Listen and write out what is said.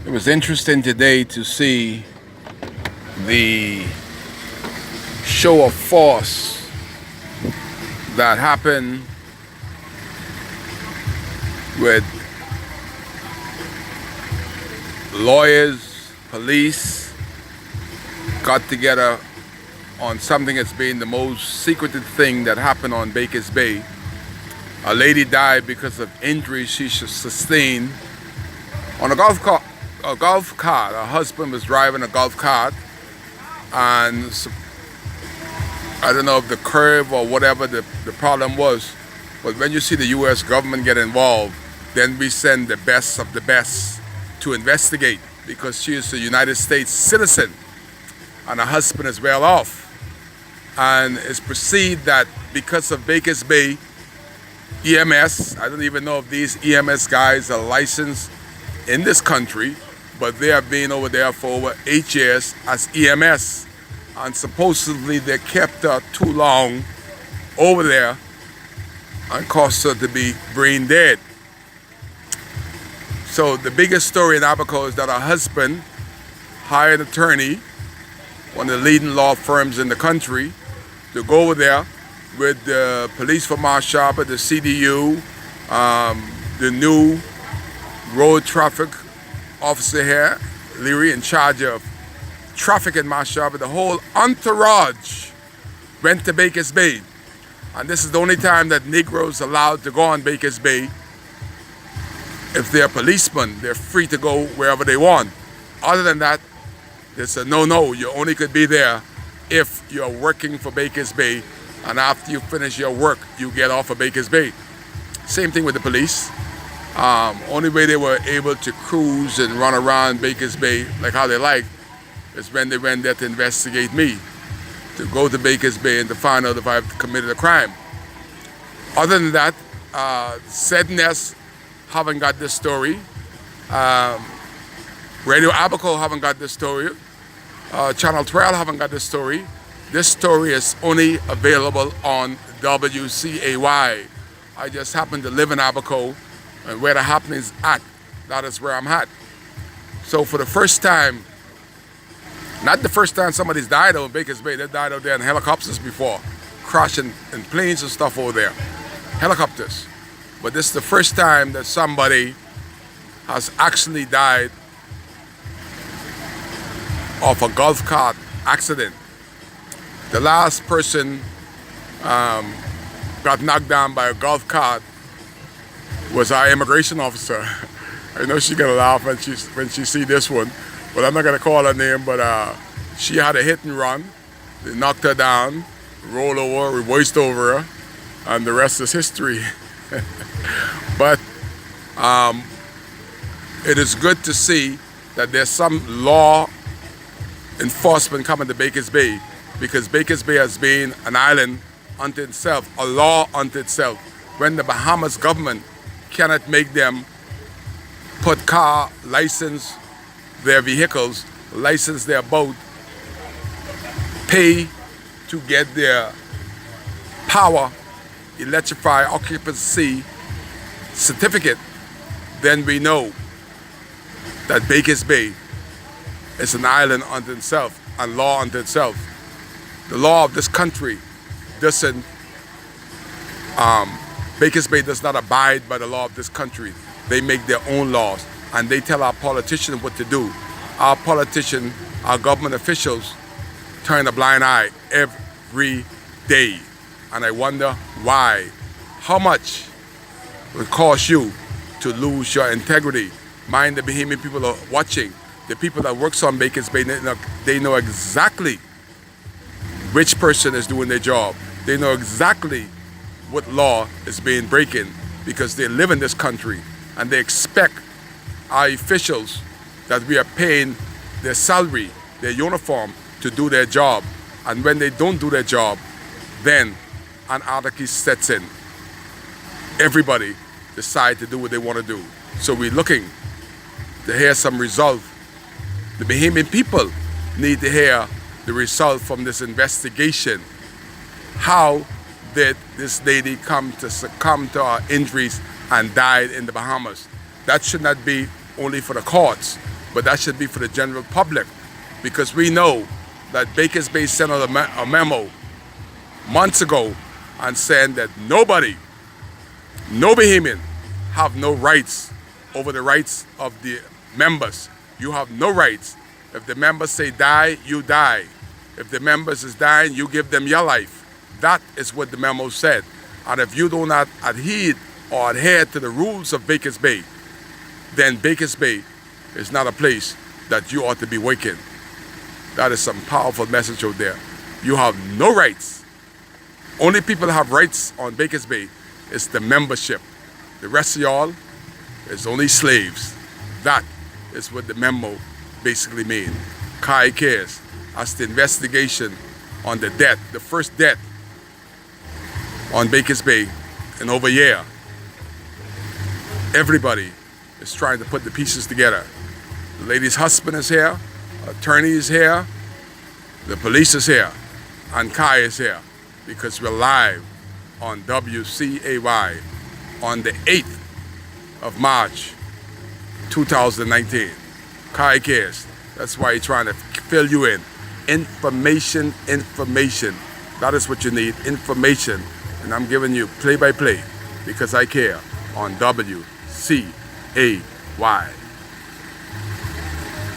It was interesting today to see the show of force that happened with lawyers, police, got together on something that's been the most secretive thing that happened on Baker's Bay. A lady died because of injuries she sustained on a golf cart. Her husband was driving a golf cart, and I don't know if the curve or whatever the problem was, but when you see the U.S. government get involved, then we send the best of the best to investigate, because she is a United States citizen and her husband is well off. And it's perceived that because of Baker's Bay EMS, I don't even know if these EMS guys are licensed in this country, but they have been over there for over 8 years as EMS, and supposedly they kept her too long over there and caused her to be brain dead. So the biggest story in Abaco is that her husband hired an attorney, one of the leading law firms in the country, to go over there with the police from Marshall, the CDU, the new road traffic officer here, Leary, in charge of traffic in Marshall. The whole entourage went to Baker's Bay. And this is the only time that Negroes are allowed to go on Baker's Bay. If they're policemen, they're free to go wherever they want. Other than that, it's a no-no. You only could be there if you're working for Baker's Bay, and after you finish your work, you get off of Baker's Bay. Same thing with the police. Only way they were able to cruise and run around Baker's Bay like how they like is when they went there to investigate me, to go to Baker's Bay and to find out if I've committed a crime. Other than that, ZNS haven't got this story. Radio Abaco haven't got this story. Channel 12 haven't got this story. This story is only available on WCAY. I just happen to live in Abaco, and where the happenings at, that is where I'm at. So for the first time, not the first time somebody's died out in Baker's Bay, they died out there in helicopters before, crashing in planes and stuff over there, helicopters. But this is the first time that somebody has actually died of a golf cart accident. The last person got knocked down by a golf cart was our immigration officer. I know she's gonna laugh when she see this one, but I'm not gonna call her name. But she had a hit and run. They knocked her down, rolled over, reversed over her, and the rest is history. But it is good to see that there's some law enforcement coming to Baker's Bay, because Baker's Bay has been an island unto itself, a law unto itself. When the Bahamas government cannot make them put car, license their vehicles, license their boat, pay to get their power, electrify, occupancy certificate, then we know that Baker's Bay is an island unto itself and law unto itself. The law of this country doesn't, Baker's Bay does not abide by the law of this country. They make their own laws, and they tell our politicians what to do. Our politicians, our government officials, turn a blind eye every day. And I wonder why. How much will it cost you to lose your integrity? Mind the Bahamian people are watching. The people that works on Baker's Bay, they know exactly which person is doing their job. They know exactly what law is being breaking, because they live in this country and they expect our officials that we are paying their salary, their uniform, to do their job. And when they don't do their job, then anarchy sets in. Everybody decide to do what they want to do. So we're looking to hear some result. The Bahamian people need to hear the result from this investigation. How did this lady come to succumb to our injuries and died in the Bahamas? That should not be only for the courts. but that should be for the general public, because we know that Baker's Bay sent out a memo months ago and saying that nobody, no Bahamian, have no rights over the rights of the members. You have no rights. If the members say die, you die. If the members is dying, you give them your life. That is what the memo said. And if you do not adhere to the rules of Baker's Bay, then Baker's Bay is not a place that you ought to be working. That is some powerful message out there. You have no rights. Only people that have rights on Baker's Bay is the membership. The rest of y'all is only slaves. That is what the memo basically means. Kai cares. As the investigation on the death, the first death on Baker's Bay in over a year. Everybody is trying to put the pieces together. The lady's husband is here, attorney is here, the police is here, and Kai is here, because we're live on WCAY on the 8th of March 2019. Kai cares. That's why he's trying to fill you in. Information. That is what you need, information. And I'm giving you play-by-play because I care on WCAY.